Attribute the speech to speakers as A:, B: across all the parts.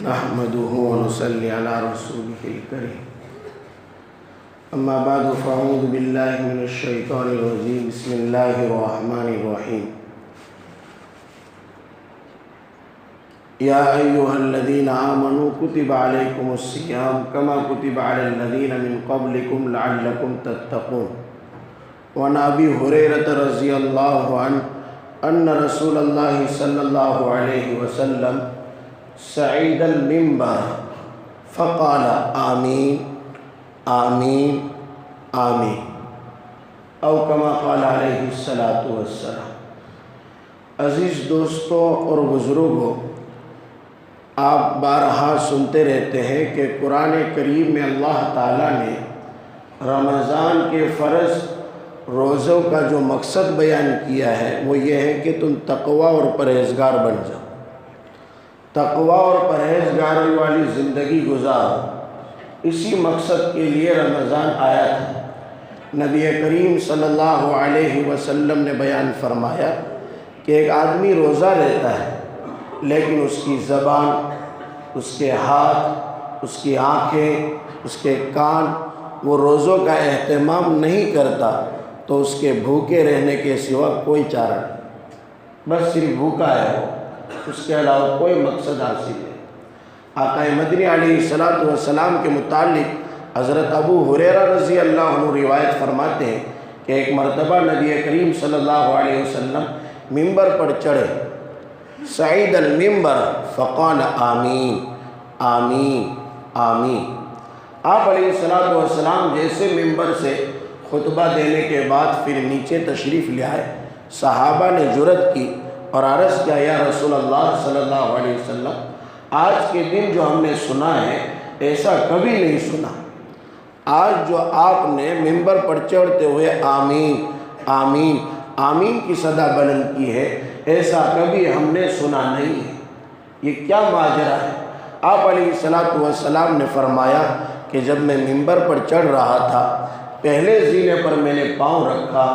A: نحمده ونصلي على رسوله الكريم اما بعد فاعوذ بالله من الشيطان الرجيم بسم الله الرحمن الرحيم يا أيها الذين آمنوا كتب عليكم الصيام كما كتب على الذين من قبلكم لعلكم تتقون وعن أبي هريرة رضي الله عنه أن رسول الله صلى الله عليه وسلم صعد المنبر فقال آمين آمين آمين او كما قال علیہ الصلاۃ والسلام۔ عزیز دوستوں اور بزرگوں، آپ بارہا سنتے رہتے ہیں کہ قرآن کریم میں اللہ تعالیٰ نے رمضان کے فرض روزوں کا جو مقصد بیان کیا ہے وہ یہ ہے کہ تم تقوی اور پرہیزگار بن جاؤ، تقوی اور پرہیزگاری والی زندگی گزارو۔ اسی مقصد کے لیے رمضان آیا تھا۔ نبی کریم صلی اللہ علیہ وسلم نے بیان فرمایا کہ ایک آدمی روزہ رہتا ہے لیکن اس کی زبان، اس کے ہاتھ، اس کی آنکھیں، اس کے کان وہ روزوں کا اہتمام نہیں کرتا تو اس کے بھوکے رہنے کے سوا کوئی چارہ نہیں، بس صرف بھوکا ہے وہ، اس کے علاوہ کوئی مقصد حاصل نہیں۔ آقا مدنی علیہ السلام کے متعلق حضرت ابو ہریرہ رضی اللہ عنہ روایت فرماتے ہیں کہ ایک مرتبہ نبی کریم صلی اللہ علیہ وسلم ممبر پر چڑھے، صعید المنبر فقال آمین آمین آمین۔ آپ علیہ السلام جیسے ممبر سے خطبہ دینے کے بعد پھر نیچے تشریف لے آئے، صحابہ نے جرأت کی اور عرض کیا یا رسول اللہ صلی اللہ علیہ وسلم، آج کے دن جو ہم نے سنا ہے ایسا کبھی نہیں سنا۔ آج جو آپ نے ممبر پر چڑھتے ہوئے آمین آمین آمین کی صدا بلند کی ہے ایسا کبھی ہم نے سنا نہیں ہے، یہ کیا ماجرا ہے؟ آپ علیہ السلام نے فرمایا کہ جب میں ممبر پر چڑھ رہا تھا پہلے زینے پر میں نے پاؤں رکھا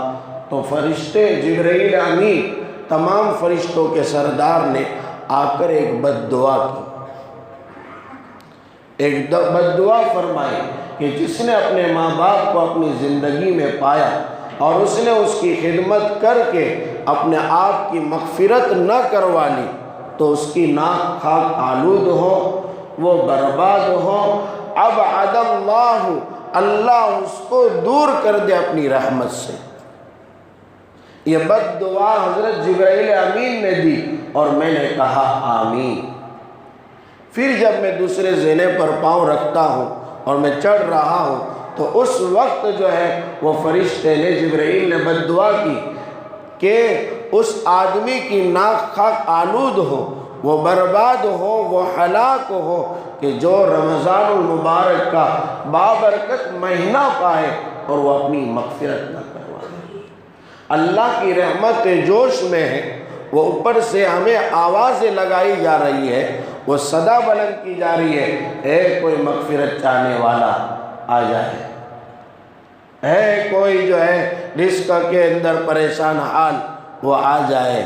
A: تو فرشتے جبرائیل امین تمام فرشتوں کے سردار نے آ کر ایک بد دعا کی، ایک بد دعا فرمائی کہ جس نے اپنے ماں باپ کو اپنی زندگی میں پایا اور اس نے اس کی خدمت کر کے اپنے آپ کی مغفرت نہ کروا لی تو اس کی ناک خاک آلود ہو، وہ برباد ہو، ابعد اللہ اس کو دور کر دے اپنی رحمت سے۔ یہ بد دعا حضرت جبرائیل امین نے دی اور میں نے کہا آمین۔ پھر جب میں دوسرے زینے پر پاؤں رکھتا ہوں اور میں چڑھ رہا ہوں تو اس وقت جو ہے وہ فرشتے نے جبرائیل نے بد دعا کی کہ اس آدمی کی ناک خاک آلود ہو، وہ برباد ہو، وہ ہلاک ہو کہ جو رمضان المبارک کا بابرکت مہینہ پائے اور وہ اپنی مغفرت نہ کروائے۔ اللہ کی رحمت جوش میں ہے، وہ اوپر سے ہمیں آوازیں لگائی جا رہی ہے، وہ صدا بلند کی جا رہی ہے، اے کوئی مغفرت چاہنے والا آ جائے، اے کوئی جو ہے رزق کے اندر پریشان حال وہ آ جائے،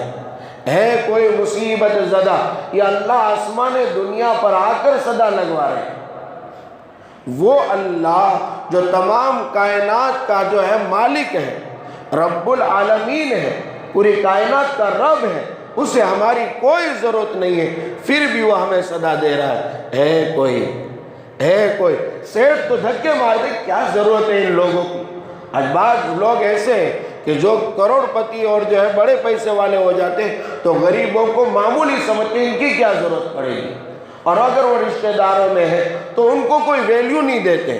A: ہے کوئی مصیبت زدہ، یہ اللہ آسمان دنیا پر آ کر صدا لگوا رہے ہیں۔ وہ اللہ جو تمام کائنات کا جو ہے مالک ہے، رب العالمین ہے، پوری کائنات کا رب ہے، اسے ہماری کوئی ضرورت نہیں ہے پھر بھی وہ ہمیں صدا دے رہا ہے کوئی سیٹ تو دھکے مار دے، کیا ضرورت ہے ان لوگوں کی؟ آج بعض لوگ ایسے ہیں کہ جو کروڑ پتی اور جو ہے بڑے پیسے والے ہو جاتے ہیں تو غریبوں کو معمولی سمجھتے ہیں، ان کی کیا ضرورت پڑے گی، اور اگر وہ رشتہ داروں میں ہے تو ان کو کوئی ویلیو نہیں دیتے۔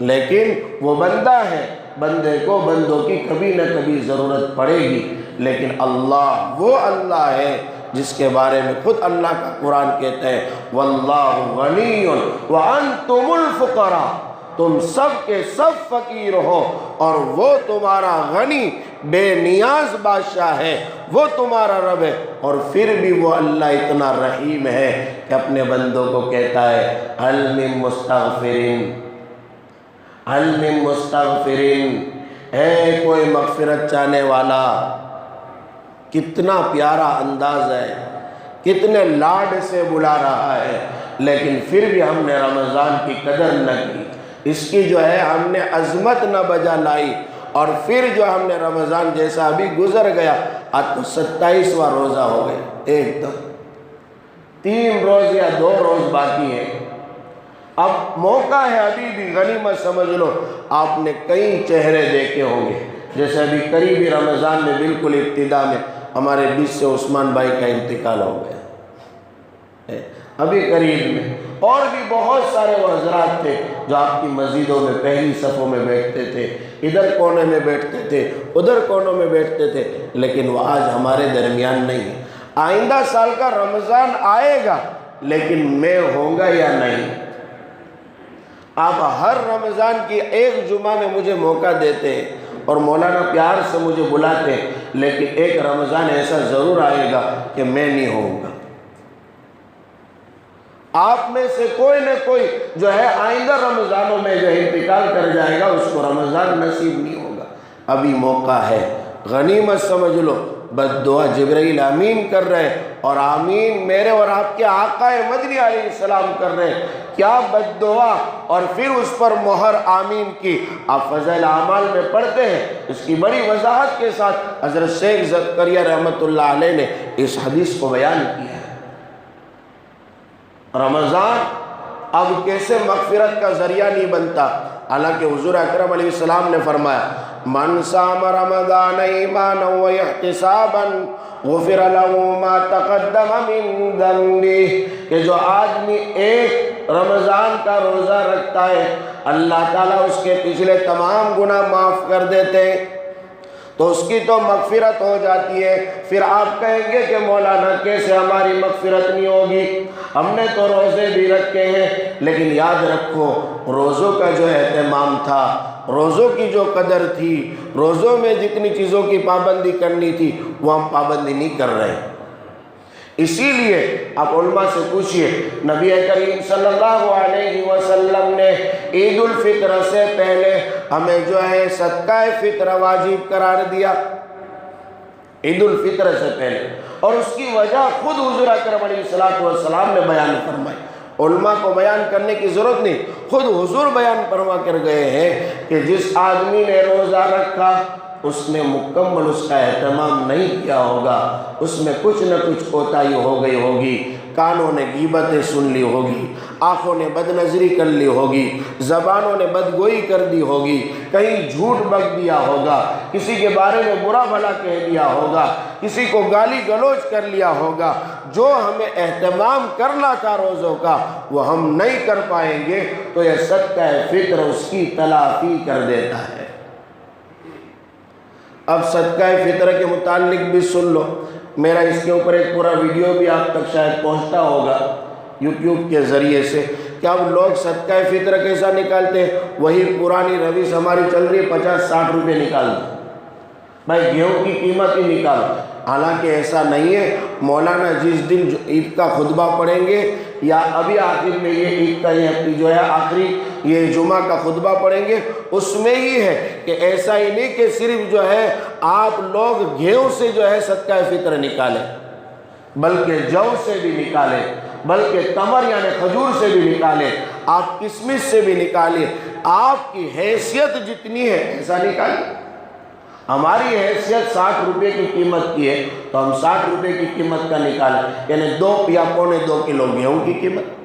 A: لیکن وہ بندہ ہے، بندے کو بندوں کی کبھی نہ کبھی ضرورت پڑے گی، لیکن اللہ وہ اللہ ہے جس کے بارے میں خود اللہ کا قرآن کہتا ہے واللہ غنی وانتم الفقراء، تم سب کے سب فقیر ہو اور وہ تمہارا غنی بے نیاز بادشاہ ہے، وہ تمہارا رب ہے، اور پھر بھی وہ اللہ اتنا رحیم ہے کہ اپنے بندوں کو کہتا ہے هل من مستغفرین، هل من مستغفرین، ہے کوئی مغفرت چاہنے والا۔ کتنا پیارا انداز ہے کتنے لاڈ سے بلا رہا ہے، لیکن پھر بھی ہم نے رمضان کی قدر نہ کی، اس کی جو ہے ہم نے عظمت نہ بجا لائی، اور پھر جو ہم نے رمضان جیسا ابھی گزر گیا، آج تو 27واں روزہ ہو گئے، ایک دم 3 روز یا 2 روز باقی ہے۔ اب موقع ہے، ابھی بھی غنیمت سمجھ لو۔ آپ نے کئی چہرے دیکھے ہوں گے، جیسے ابھی قریبی رمضان میں بالکل ابتدا میں ہمارے بیچ سے عثمان بھائی کا انتقال ہو گیا، ابھی قریب میں، اور بھی بہت سارے وہ حضرات تھے جو آپ کی مسجدوں میں پہلی صفوں میں بیٹھتے تھے، ادھر کونے میں بیٹھتے تھے، ادھر کونوں میں بیٹھتے تھے، لیکن وہ آج ہمارے درمیان نہیں ہے۔ آئندہ سال کا رمضان آئے گا، لیکن میں ہوں گا یا نہیں؟ آپ ہر رمضان کی ایک جمعہ میں مجھے موقع دیتے ہیں اور مولانا پیار سے مجھے بلاتے ہیں، لیکن ایک رمضان ایسا ضرور آئے گا کہ میں نہیں ہوں گا۔ آپ میں سے کوئی نہ کوئی جو ہے آئندہ رمضانوں میں جو انتقال کر جائے گا، اس کو رمضان نصیب نہیں ہوگا۔ ابھی موقع ہے، غنیمت سمجھ لو۔ بد دعا جبرائیل آمین کر رہے ہیں، اور آمین میرے اور آپ کے آقا مدنی علیہ السلام کر رہے ہیں۔ کیا بد دعا اور پھر اس پر مہر آمین کی آپ فضائل اعمال میں پڑھتے ہیں۔ اس کی بڑی وضاحت کے ساتھ حضرت شیخ زکریا رحمۃ اللہ علیہ نے اس حدیث کو بیان کیا ہے۔ رمضان اب کیسے مغفرت کا ذریعہ نہیں بنتا؟ حالانکہ حضور اکرم علیہ السلام نے فرمایا، من صام رمضان ایمانا و احتسابا غفر له ما تقدم من ذنبه، کہ جو آدمی ایک رمضان کا روزہ رکھتا ہے، اللہ تعالیٰ اس کے پچھلے تمام گناہ معاف کر دیتے ہیں، تو اس کی تو مغفرت ہو جاتی ہے۔ پھر آپ کہیں گے کہ مولانا کیسے ہماری مغفرت نہیں ہوگی، ہم نے تو روزے بھی رکھے ہیں۔ لیکن یاد رکھو، روزوں کا جو اہتمام تھا، روزوں کی جو قدر تھی، روزوں میں جتنی چیزوں کی پابندی کرنی تھی، وہ ہم پابندی نہیں کر رہے ہیں۔ اسی لیے آپ علماء سے پوچھئے، نبی کریم صلی اللہ علیہ وسلم نے عید الفطر سے پہلے ہمیں جو ہے صدقہ فطر واجب قرار دیا، عید الفطر سے پہلے، اور اس کی وجہ خود حضور اکرم علیہ السلام نے بیان فرمائی۔ علماء کو بیان کرنے کی ضرورت نہیں، خود حضور بیان فرما کر گئے ہیں کہ جس آدمی نے روزہ رکھا، اس نے مکمل اس کا اہتمام نہیں کیا ہوگا، اس میں کچھ نہ کچھ کوتاہی ہو گئی ہوگی، کانوں نے غیبتیں سن لی ہوگی، آنکھوں نے بد نظری کر لی ہوگی، زبانوں نے بدگوئی کر دی ہوگی، کہیں جھوٹ بک دیا ہوگا، کسی کے بارے میں برا بھلا کہہ دیا ہوگا، کسی کو گالی گلوچ کر لیا ہوگا۔ جو ہمیں اہتمام کرنا تھا روزوں کا، وہ ہم نہیں کر پائیں گے، تو یہ صدقہ فطر اس کی تلافی کر دیتا ہے۔ اب صدقہ فطر کے متعلق بھی سن لو، میرا اس کے اوپر ایک پورا ویڈیو بھی آپ تک شاید پہنچتا ہوگا یوٹیوب کے ذریعے سے، کہ اب لوگ صدقہ فطر کیسا نکالتے ہیں۔ وہی پرانی روش ہماری چل رہی ہے، 50-60 روپے نکال دو، بھائی گیہوں کی قیمت ہی نکالو۔ حالانکہ ایسا نہیں ہے۔ مولانا جس دن عید کا خطبہ پڑھیں گے، یا ابھی آخر میں یہ عید کا جو ہے آخری یہ جمعہ کا خطبہ پڑھیں گے، اس میں ہی ہے کہ ایسا ہی نہیں کہ صرف جو ہے آپ لوگ گیہوں سے جو ہے صدقہ فطر نکالیں، بلکہ جو سے بھی نکالیں، بلکہ تمر یعنی کھجور سے بھی نکالیں، آپ کشمش سے بھی نکالیں، آپ کی حیثیت جتنی ہے ایسا نکالیں۔ ہماری حیثیت 60 روپے کی قیمت کی ہے، تو ہم 60 روپے کی قیمت کا نکالیں، یعنی 2 یا پونے 2 کلو گیہوں کی قیمت۔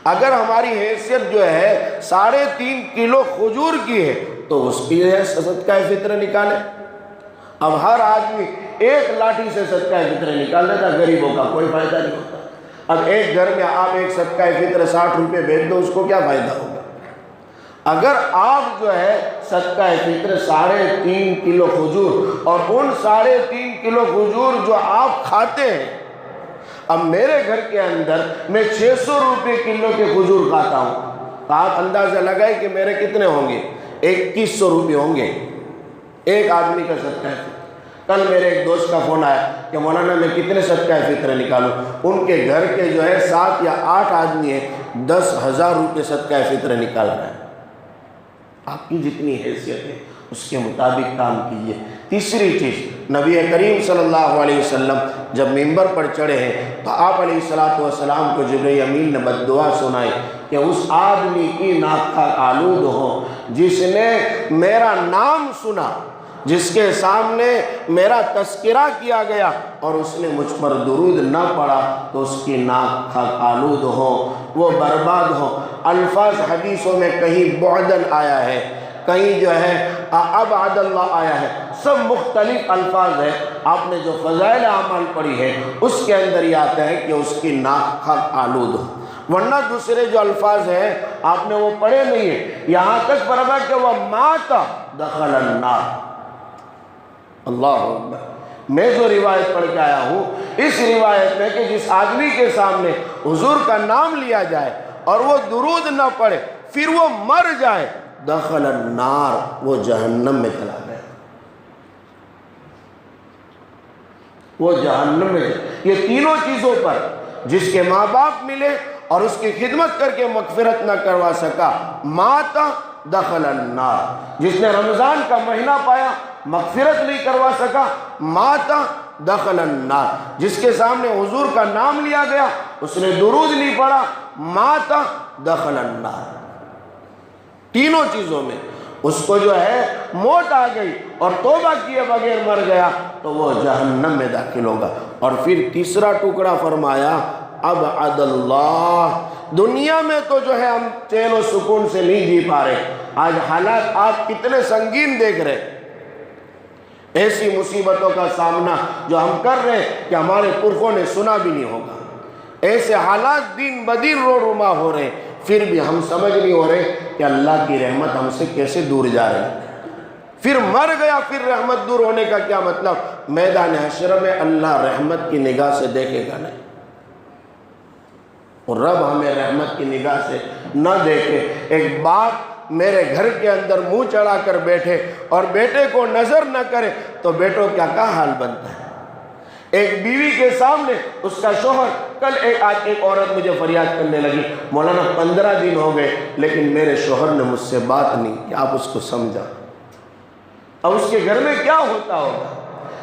A: اگر ہماری حیثیت جو ہے 3.5 کلو کھجور کی ہے، تو اس کی صدقہ فطر نکالیں۔ اب ہر آدمی ایک لاٹھی سے صدقہ فطر نکال دیتا، غریبوں کا کوئی فائدہ نہیں ہوتا۔ اب ایک گھر میں آپ ایک صدقہ فطر 60 روپے بھیج دو، اس کو کیا فائدہ ہوگا؟ اگر آپ جو ہے صدقہ فطر 3.5 کلو کھجور، اور ان 3.5 کلو کھجور جو آپ کھاتے ہیں، اب میرے گھر کے اندر میں 600 روپے کلو کے کھجور کھاتا ہوں، آپ اندازہ لگائے کہ میرے کتنے ہوں گے؟ 2100 روپے ہوں گے ایک آدمی کا صدقہ فطر۔ کل میرے ایک دوست کا فون آیا کہ مولانا میں کتنے صدقہ فطر نکالوں؟ ان کے گھر کے جو ہے 7 یا 8 آدمی ہیں، 10,000 روپے صدقہ فطر نکال رہا ہے۔ آپ کی جتنی حیثیت ہے اس کے مطابق کام کیجیے۔ تیسری چیز، نبی کریم صلی اللہ علیہ وسلم جب ممبر پر چڑھے ہیں تو آپ علیہ السلام کو جبرائیل امین نے بد دعا سنائی کہ اس آدمی کی ناک کا آلود ہو جس نے میرا نام سنا، جس کے سامنے میرا تذکرہ کیا گیا اور اس نے مجھ پر درود نہ پڑھا تو اس کی ناک خاک آلود ہو، وہ برباد ہو۔ الفاظ حدیثوں میں کہیں بعدن آیا ہے، کہیں جو ہے ابعد اللہ آیا ہے، سب مختلف الفاظ ہیں۔ آپ نے جو فضائل اعمال پڑھی ہے اس کے اندر یہ آتا ہے کہ اس کی ناک خاک آلود ہو، ورنہ دوسرے جو الفاظ ہیں آپ نے وہ پڑھے نہیں ہیں۔ یہاں تک فرمایا کہ وہ مات دخل النار۔ اللہ اکبر۔ میں جو روایت پڑھ کے آیا ہوں اس روایت میں کہ جس آدمی کے سامنے حضور کا نام لیا جائے اور وہ درود نہ پڑھے پھر وہ مر جائے، دخل النار، وہ جہنم میں چلا گیا، وہ جہنم میں۔ یہ تینوں چیزوں پر جس کے ماں باپ ملے اور اس کی خدمت کر کے مغفرت نہ کروا سکا، مات دخل النار۔ جس نے رمضان کا مہینہ پایا مغفرت نہیں کروا سکا، مات دخل النار۔ جس کے سامنے حضور کا نام لیا گیا اس نے درود نہیں پڑھا، مات دخل النار۔ تینوں چیزوں میں اس کو جو ہے موت آ گئی اور توبہ کیے بغیر مر گیا تو وہ جہنم میں داخل ہوگا۔ اور پھر تیسرا ٹکڑا فرمایا ابعد اللہ۔ دنیا میں تو جو ہے ہم چین و سکون سے نہیں جی پا رہے، آج حالات آپ کتنے سنگین دیکھ رہے، ایسی مصیبتوں کا سامنا جو ہم کر رہے ہیں کہ ہمارے پرخوں نے سنا بھی نہیں ہوگا، ایسے حالات دن بدن رونما ہو رہے ہیں، پھر بھی ہم سمجھ نہیں ہو رہے کہ اللہ کی رحمت ہم سے کیسے دور جا رہی ہے۔ پھر مر گیا، پھر رحمت دور ہونے کا کیا مطلب؟ میدان حشر میں اللہ رحمت کی نگاہ سے دیکھے گا نہیں، اور رب ہمیں رحمت کی نگاہ سے نہ دیکھے۔ ایک باپ میرے گھر کے اندر منہ چڑھا کر بیٹھے اور بیٹے کو نظر نہ کرے تو بیٹوں کیا حال بنتا ہے۔ ایک بیوی کے سامنے اس کا شوہر، کل ایک عورت مجھے فریاد کرنے لگی، مولانا 15 دن ہو گئے لیکن میرے شوہر نے مجھ سے بات نہیں کی، آپ اس کو سمجھا۔ اب اس کے گھر میں کیا ہوتا ہوگا؟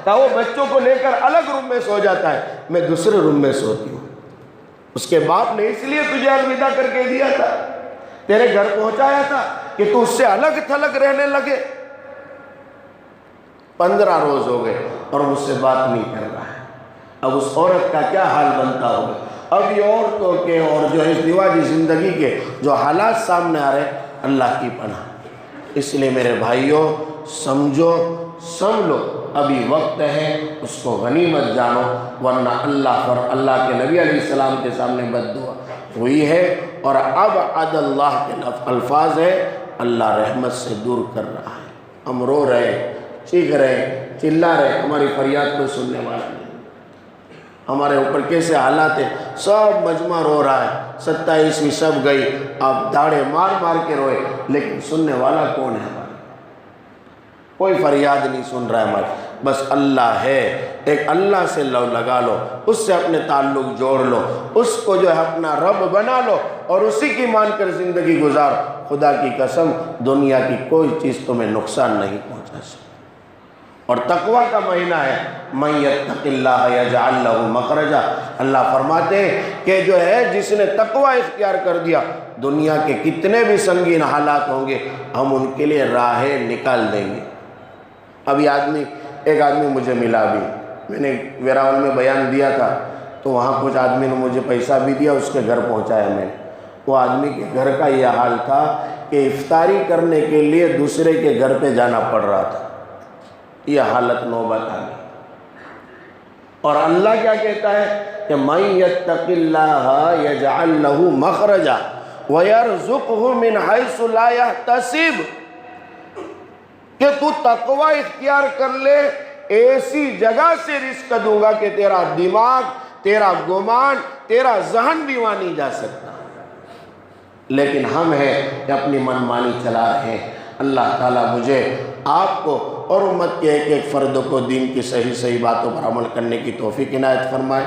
A: کہ وہ بچوں کو لے کر الگ روم میں سو جاتا ہے، میں دوسرے روم میں سوتی ہوں۔ اس کے باپ نے اس لیے تجھے الوداع کر کے دیا تھا، تیرے گھر پہنچایا تھا کہ تو اس سے الگ تھلگ رہنے لگے۔ 15 روز ہو گئے اور مجھ سے بات نہیں کر رہا ہے، اب اس عورت کا کیا حال بنتا ہوگا؟ اب یہ عورتوں کے اور جو اس دیواجی زندگی کے جو حالات سامنے آ رہے، اللہ کی پناہ۔ اس لیے میرے بھائیوں، سمجھو سمجھو، ابھی وقت ہے، اس کو غنیمت جانو، ورنہ اللہ کے نبی علیہ السلام کے سامنے بد دعا ہوئی ہے، اور اب عد اللہ کے الفاظ ہے، اللہ رحمت سے دور کر رہا ہے۔ ہم رو رہے، چیخ رہے، چلا رہے، ہماری فریاد کو سننے والا نہیں۔ ہمارے اوپر کیسے حالات ہیں، سب مجمع رو رہا ہے، 27ویں سب گئی، آپ داڑے مار مار کے روئے، لیکن سننے والا کون ہے؟ ہمارا کوئی فریاد نہیں سن رہا ہے ہماری، بس اللہ ہے۔ ایک اللہ سے لو لگا لو، اس سے اپنے تعلق جوڑ لو، اس کو جو ہے اپنا رب بنا لو اور اسی کی مان کر زندگی گزار۔ خدا کی قسم، دنیا کی کوئی چیز تمہیں نقصان نہیں پہنچا سکتی۔ اور تقوی کا مہینہ ہے، من یتق اللہ یجعل لہ مخرجا۔ اللہ فرماتے ہیں کہ جو ہے جس نے تقوی اختیار کر دیا، دنیا کے کتنے بھی سنگین حالات ہوں گے ہم ان کے لیے راہیں نکال دیں گے۔ ابھی ایک آدمی مجھے ملا بھی، میں نے ویراول میں بیان دیا تھا تو وہاں کچھ آدمی نے مجھے پیسہ بھی دیا، اس کے گھر پہنچایا میں نے۔ وہ آدمی کے گھر کا یہ حال تھا کہ افطاری کرنے کے لیے دوسرے کے گھر پہ جانا پڑ رہا تھا، یہ حالت نوبت آ گئی۔ اور اللہ کیا کہتا ہے کہ من یتق اللہ یجعل لہ مخرجا ویرزقہ من حیث لا یحتسب، کہ تو تقوی اختیار کر لے، ایسی جگہ سے رزق دوں گا کہ تیرا دماغ، تیرا گمان، تیرا ذہن بھی وہاں نہیں جا سکتا۔ لیکن ہم ہیں کہ اپنی من مانی چلا رہے ہیں۔ اللہ تعالیٰ مجھے، آپ کو اور امت کے ایک ایک فرد کو دین کی صحیح باتوں پر عمل کرنے کی توفیق عنایت فرمائے۔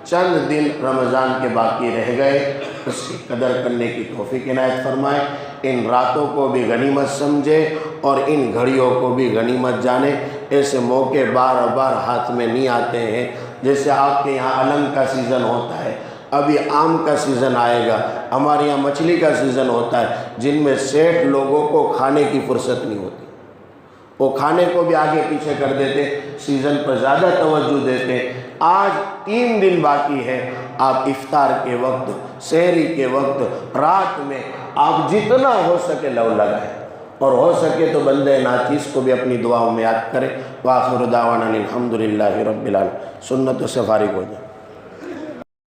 A: چند دن رمضان کے باقی رہ گئے، اس کی قدر کرنے کی توفیق عنایت فرمائے۔ ان راتوں کو بھی غنیمت سمجھے اور ان گھڑیوں کو بھی غنیمت جانے۔ ایسے موقع بار بار ہاتھ میں نہیں آتے ہیں. جیسے آپ کے یہاں علم کا سیزن ہوتا ہے، ابھی آم کا سیزن آئے گا، ہمارے یہاں مچھلی کا سیزن ہوتا ہے، جن میں 60 لوگوں کو کھانے کی فرصت نہیں ہوتی. وہ کھانے کو بھی آگے پیچھے کر دیتے، سیزن پر زیادہ توجہ دیتے. آج 3 دن باقی ہے. آپ افطار کے وقت، سحری کے وقت، رات میں آپ جتنا ہو سکے لو لگائیں، اور ہو سکے تو بندہ ناچیز کو بھی اپنی دعاؤں میں یاد کریں. وآخر دعوانا الحمدللہ رب العالمین. سنتوں سے فارغ ہو جائیں.